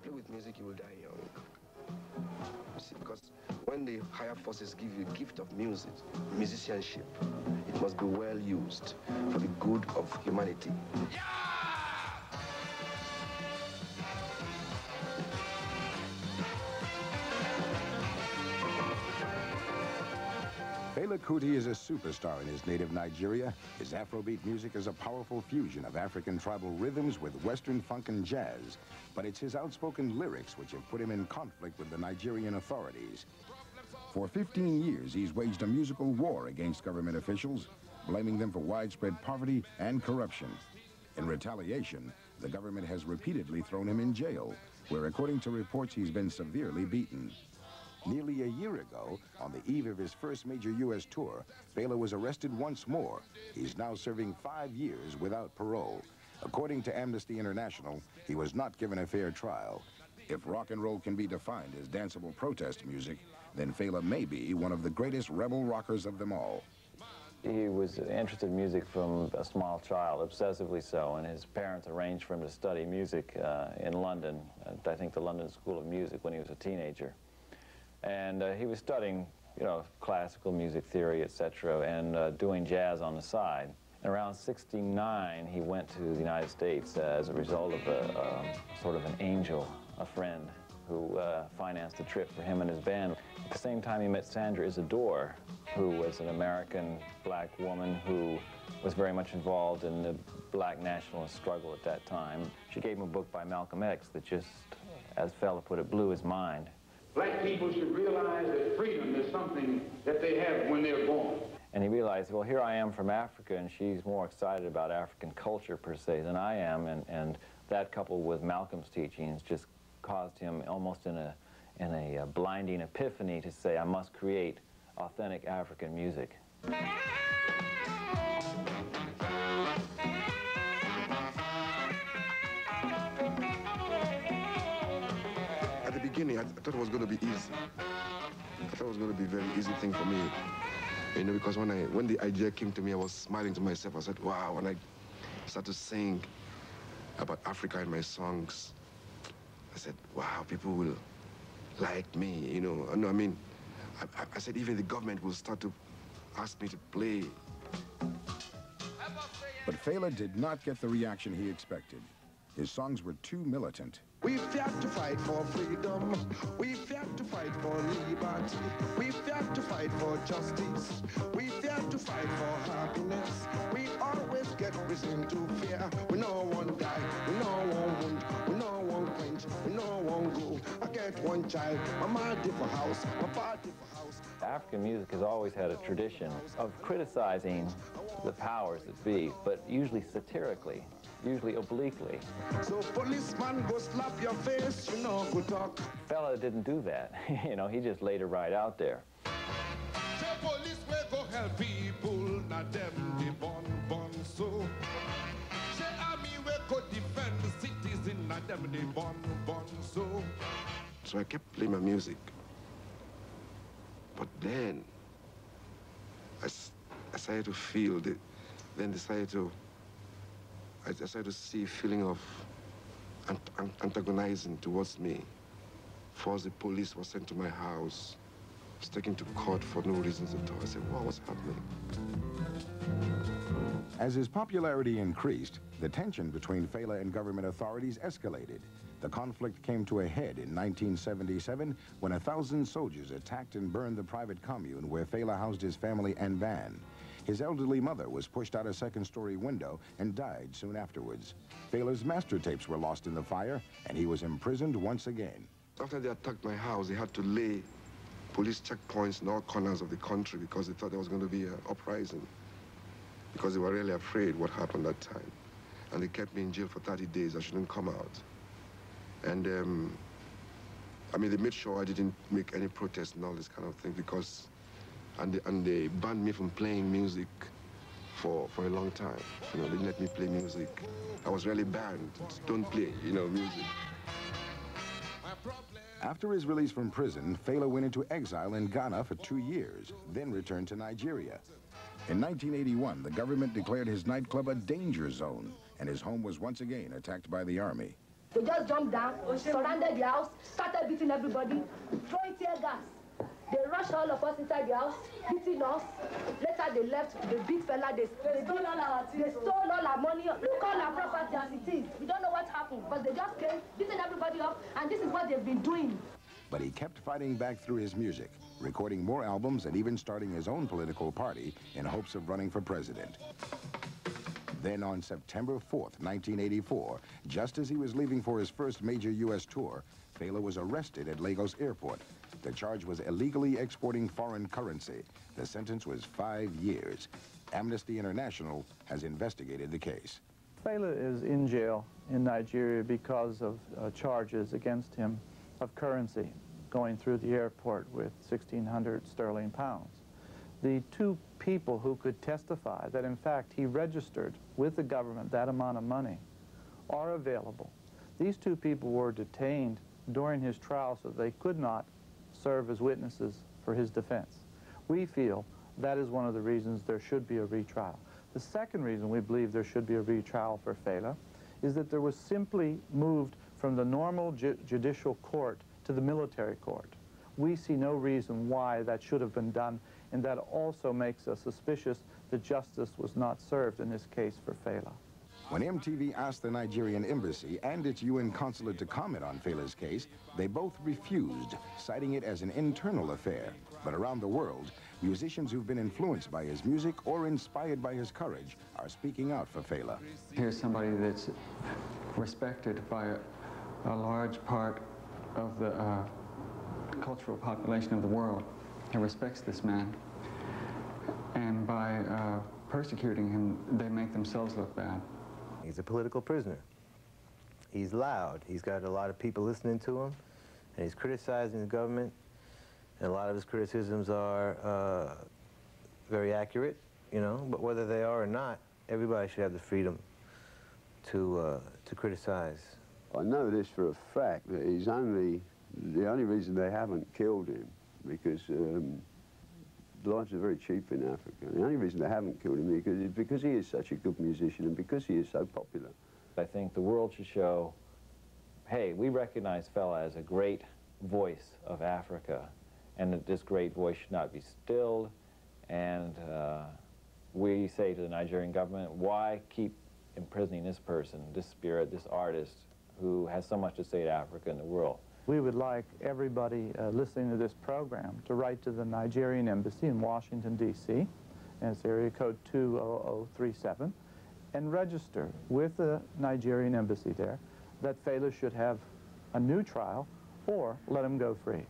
play with music, you will die young. You see, because when the higher forces give you a gift of music, musicianship, it must be well used for the good of humanity. Yeah! Fela Kuti is a superstar in his native Nigeria. His Afrobeat music is a powerful fusion of African tribal rhythms with Western funk and jazz. But it's his outspoken lyrics which have put him in conflict with the Nigerian authorities. For 15 years, he's waged a musical war against government officials, blaming them for widespread poverty and corruption. In retaliation, the government has repeatedly thrown him in jail, where, according to reports, he's been severely beaten. Nearly a year ago, on the eve of his first major U.S. tour, Fela was arrested once more. He's now serving 5 years without parole. According to Amnesty International, he was not given a fair trial. If rock and roll can be defined as danceable protest music, then Fela may be one of the greatest rebel rockers of them all. He was interested in music from a small child, obsessively so, and his parents arranged for him to study music in London, I think the London School of Music, when he was a teenager. And he was studying, you know, classical music theory, etc., and doing jazz on the side. And around '69, he went to the United States as a result of sort of an angel, a friend, who financed a trip for him and his band. At the same time, he met Sandra Isidore, who was an American black woman who was very much involved in the black nationalist struggle at that time. She gave him a book by Malcolm X that just, as Fela put it, blew his mind. Black people should realize that freedom is something that they have when they're born. And he realized, well, here I am from Africa, and she's more excited about African culture, per se, than I am, and that, coupled with Malcolm's teachings, just caused him almost in a blinding epiphany to say, I must create authentic African music. I thought it was going to be easy. I thought it was going to be a very easy thing for me. You know, because when the idea came to me, I was smiling to myself. I said, wow, when I started to sing about Africa in my songs, I said, wow, people will like me, you know. No, I mean, I said even the government will start to ask me to play. But Fela did not get the reaction he expected. His songs were too militant. We have to fight for freedom. We have to fight for liberty. We have to fight for justice. We have to fight for happiness. We always get reason to fear. We no one die. We no one wound. We no one quench. We no one go. I get one child. My mama different house. My father different house. African music has always had a tradition of criticizing the powers that be, but usually satirically. Usually obliquely. So policeman go slap your face, you know, go talk. Fela didn't do that. You know, he just laid it right out there. The police will go help people, not them the bon so. The army will go defend the citizen, not them the bon so. So I kept playing my music. But then I started to feel, I started to see a feeling of antagonizing towards me. First, the police was sent to my house, was taken to court for no reasons at all. I said, wow, what's happening? As his popularity increased, the tension between Fela and government authorities escalated. The conflict came to a head in 1977 when 1,000 soldiers attacked and burned the private commune where Fela housed his family and van. His elderly mother was pushed out a second-story window and died soon afterwards. Fela's master tapes were lost in the fire, and he was imprisoned once again. After they attacked my house, they had to lay police checkpoints in all corners of the country because they thought there was going to be an uprising, because they were really afraid what happened that time. And they kept me in jail for 30 days. I shouldn't come out. And, I mean, they made sure I didn't make any protest and all this kind of thing because... And they banned me from playing music for a long time. You know, they didn't let me play music. I was really banned. Don't play, you know, music. After his release from prison, Fela went into exile in Ghana for 2 years, then returned to Nigeria. In 1981, the government declared his nightclub a danger zone, and his home was once again attacked by the army. They just jumped down, surrounded the house, started beating everybody, throwing tear gas. They rushed all of us inside the house, beating us. Later they left, they beat Fela, they stole all our money. Look all our property as it is. We don't know what happened, but they just came, beating everybody up, and this is what they've been doing. But he kept fighting back through his music, recording more albums and even starting his own political party in hopes of running for president. Then on September 4th, 1984, just as he was leaving for his first major U.S. tour, Fela was arrested at Lagos Airport. The charge was illegally exporting foreign currency. The sentence was 5 years. Amnesty International has investigated the case. Fela is in jail in Nigeria because of charges against him of currency going through the airport with 1,600 sterling pounds. The two people who could testify that, in fact, he registered with the government that amount of money are available. These two people were detained during his trial so they could not serve as witnesses for his defense. We feel that is one of the reasons there should be a retrial. The second reason we believe there should be a retrial for Fela is that there was simply moved from the normal judicial court to the military court. We see no reason why that should have been done, and that also makes us suspicious that justice was not served in this case for Fela. When MTV asked the Nigerian embassy and its UN consulate to comment on Fela's case, they both refused, citing it as an internal affair. But around the world, musicians who've been influenced by his music or inspired by his courage are speaking out for Fela. Here's somebody that's respected by a large part of the cultural population of the world. Who respects this man. And by persecuting him, they make themselves look bad. He's a political prisoner. He's loud. He's got a lot of people listening to him, and he's criticizing the government, and a lot of his criticisms are very accurate, you know, but whether they are or not, everybody should have the freedom to criticize. I know this for a fact, that the only reason they haven't killed him, because lives are very cheap in Africa. The only reason they haven't killed him is because he is such a good musician and because he is so popular. I think the world should show, hey, we recognize Fela as a great voice of Africa, and that this great voice should not be stilled. And we say to the Nigerian government, why keep imprisoning this person, this spirit, this artist, who has so much to say to Africa and the world? We would like everybody listening to this program to write to the Nigerian Embassy in Washington, D.C., and it's area code 20037, and register with the Nigerian Embassy there that Fela should have a new trial or let him go free.